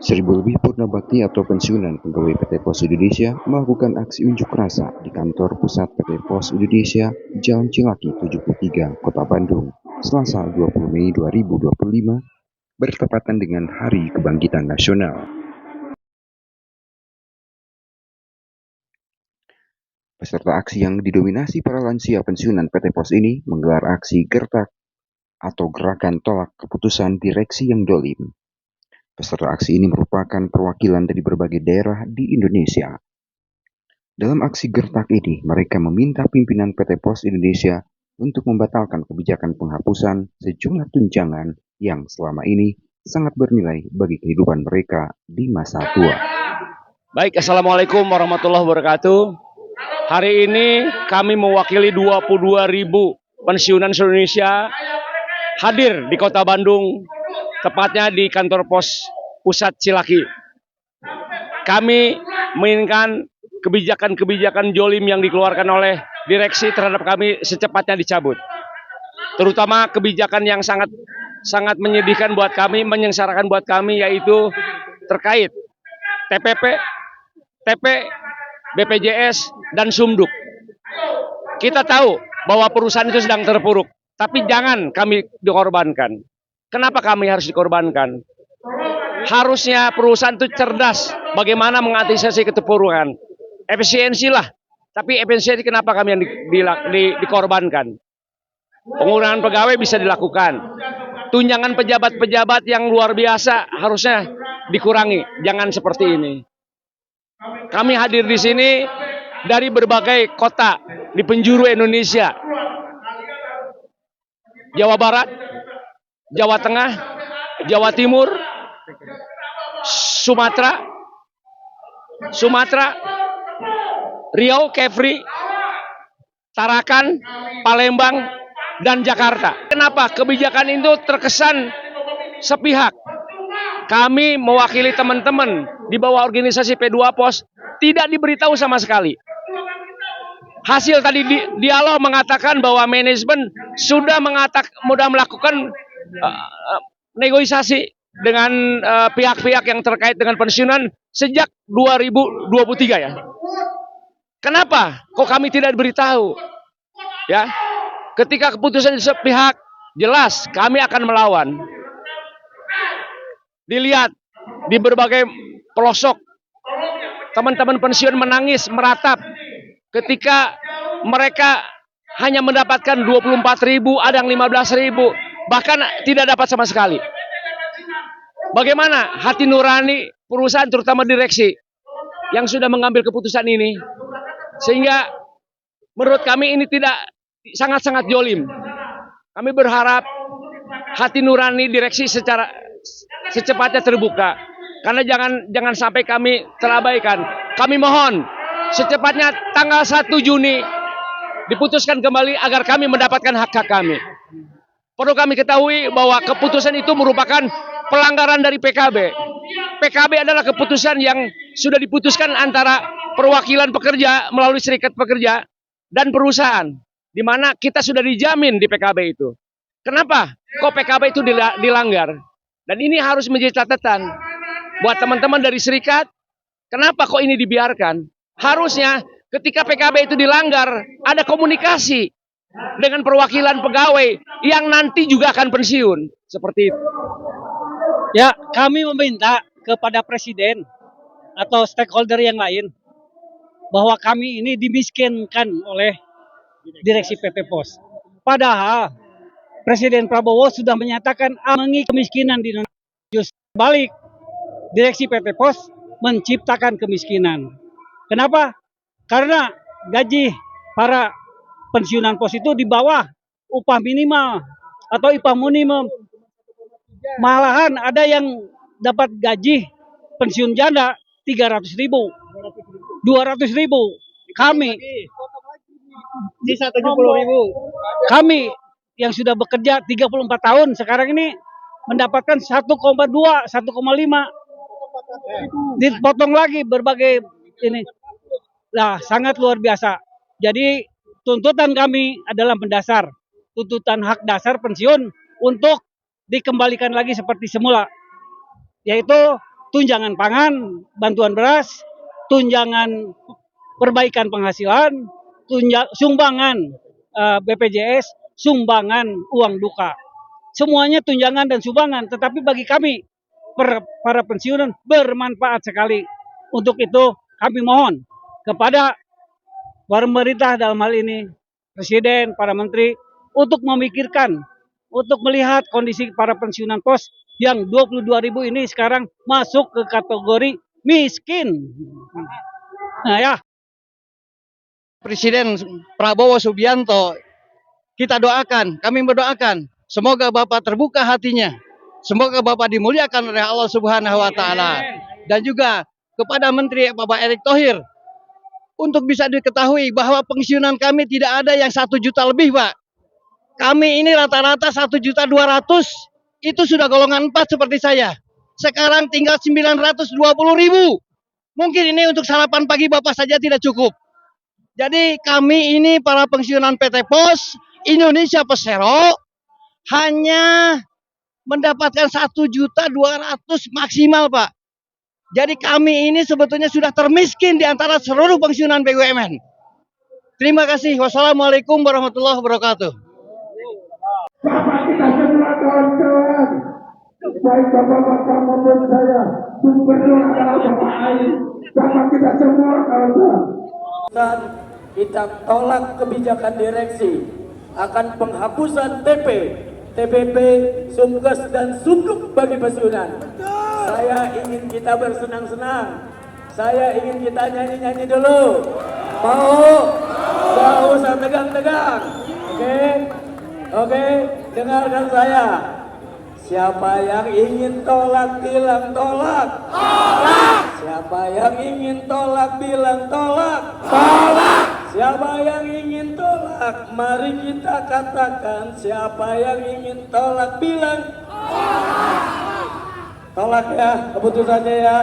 Seribu lebih purna bakti atau pensiunan pegawai PT Pos Indonesia melakukan aksi unjuk rasa di kantor pusat PT Pos Indonesia, Jalan Cilaki 73, Kota Bandung, Selasa 20 Mei 2025, bertepatan dengan Hari Kebangkitan Nasional. Peserta aksi yang didominasi para lansia pensiunan PT Pos ini menggelar aksi gertak atau gerakan tolak keputusan direksi yang dolim. Peserta aksi ini merupakan perwakilan dari berbagai daerah di Indonesia. Dalam aksi gertak ini, mereka meminta pimpinan PT Pos Indonesia untuk membatalkan kebijakan penghapusan sejumlah tunjangan yang selama ini sangat bernilai bagi kehidupan mereka di masa tua. Baik, Assalamualaikum warahmatullahi wabarakatuh. Hari ini kami mewakili 22.000 pensiunan seluruh Indonesia hadir di Kota Bandung, tepatnya di kantor pos pusat Cilaki. Kami menginginkan kebijakan-kebijakan jolim yang dikeluarkan oleh direksi terhadap kami secepatnya dicabut. Terutama kebijakan yang sangat menyedihkan buat kami, menyengsarakan buat kami, yaitu terkait TPP, TP, BPJS, dan Sumduk. Kita tahu bahwa perusahaan itu sedang terpuruk, tapi jangan kami dikorbankan. Kenapa kami harus dikorbankan? Harusnya perusahaan itu cerdas bagaimana mengantisipasi keterpurukan. Efisiensi lah, tapi efisiensi kenapa kami yang dikorbankan? Pengurangan pegawai bisa dilakukan. Tunjangan pejabat-pejabat yang luar biasa harusnya dikurangi. Jangan seperti ini. Kami hadir di sini dari berbagai kota di penjuru Indonesia. Jawa Barat, Jawa Tengah, Jawa Timur, Sumatera, Riau, Kefri, Tarakan, Palembang, dan Jakarta. Kenapa kebijakan itu terkesan sepihak? Kami mewakili teman-teman di bawah organisasi P2 Pos tidak diberitahu sama sekali. Hasil tadi dialog mengatakan bahwa manajemen sudah melakukan negosiasi dengan pihak-pihak yang terkait dengan pensiunan sejak 2023 ya. Kenapa? Kok kami tidak diberitahu? Ya, ketika keputusan sepihak, jelas kami akan melawan. Dilihat di berbagai pelosok, teman-teman pensiun menangis, meratap ketika mereka hanya mendapatkan 24.000, ada yang 15.000, bahkan tidak dapat sama sekali. Bagaimana hati nurani perusahaan, terutama direksi yang sudah mengambil keputusan ini? Sehingga menurut kami ini tidak sangat-sangat jolim. Kami berharap hati nurani direksi secara secepatnya terbuka. Karena jangan sampai kami terabaikan. Kami mohon secepatnya tanggal 1 Juni diputuskan kembali agar kami mendapatkan hak-hak kami. Perlu kami ketahui bahwa keputusan itu merupakan pelanggaran dari PKB. PKB adalah keputusan yang sudah diputuskan antara perwakilan pekerja melalui serikat pekerja dan perusahaan, di mana kita sudah dijamin di PKB itu. Kenapa kok PKB itu dilanggar? Dan ini harus menjadi catatan buat teman-teman dari serikat. Kenapa kok ini dibiarkan? Harusnya ketika PKB itu dilanggar, ada komunikasi dengan perwakilan pegawai yang nanti juga akan pensiun. Seperti itu. Ya, kami meminta kepada Presiden atau stakeholder yang lain bahwa kami ini dimiskinkan oleh direksi PT Pos. Padahal Presiden Prabowo sudah menyatakan mengurangi kemiskinan di Indonesia. Justru balik, direksi PT Pos menciptakan kemiskinan. Kenapa? Karena gaji para pensiunan pos itu di bawah upah minimal atau upah minimum. Malahan ada yang dapat gaji pensiun janda 300.000, 200.000. Kami sisa 70.000. Kami yang sudah bekerja 34 tahun sekarang ini mendapatkan 1,2, 1,5. Dipotong lagi berbagai ini. Nah, sangat luar biasa. Jadi tuntutan kami adalah mendasar, tuntutan hak dasar pensiun untuk dikembalikan lagi seperti semula, yaitu tunjangan pangan, bantuan beras, tunjangan perbaikan penghasilan, sumbangan BPJS, sumbangan uang duka. Semuanya tunjangan dan sumbangan, tetapi bagi kami para pensiunan bermanfaat sekali. Untuk itu kami mohon kepada pemerintah dalam hal ini, Presiden, para menteri, untuk memikirkan, untuk melihat kondisi para pensiunan pos yang 22.000 ini sekarang masuk ke kategori miskin. Nah ya. Presiden Prabowo Subianto, kita doakan, kami berdoakan, semoga Bapak terbuka hatinya, semoga Bapak dimuliakan oleh Allah Subhanahu wa Ta'ala, dan juga kepada Menteri Bapak Erick Thohir, untuk bisa diketahui bahwa pensiunan kami tidak ada yang 1 juta lebih, Pak. Kami ini rata-rata 1.200.000, itu sudah golongan 4 seperti saya. Sekarang tinggal 920.000. Mungkin ini untuk sarapan pagi Bapak saja tidak cukup. Jadi kami ini para pensiunan PT Pos Indonesia Persero hanya mendapatkan 1.200.000 maksimal, Pak. Jadi kami ini sebetulnya sudah termiskin di antara seluruh pensiunan BUMN. Terima kasih. Wassalamualaikum warahmatullahi wabarakatuh. Bapak kita semua kawan-kawan, baik bapak-bapak maupun saya, gubernur adalah Bapak Ain, bapak kita semua kawan-kawan. Kita tolak kebijakan direksi akan penghapusan TP, TPP, Sumkes dan Sukuk bagi pensiunan. Saya ingin kita bersenang-senang. Saya ingin kita nyanyi-nyanyi dulu. Mau? Gak usah tegang-tegang. Oke, dengarkan saya. Siapa yang ingin tolak bilang tolak. Tolak. Siapa yang ingin tolak bilang tolak. Tolak. Siapa yang ingin tolak, mari kita katakan. Siapa yang ingin tolak bilang tolak. Tolak ya keputusannya ya.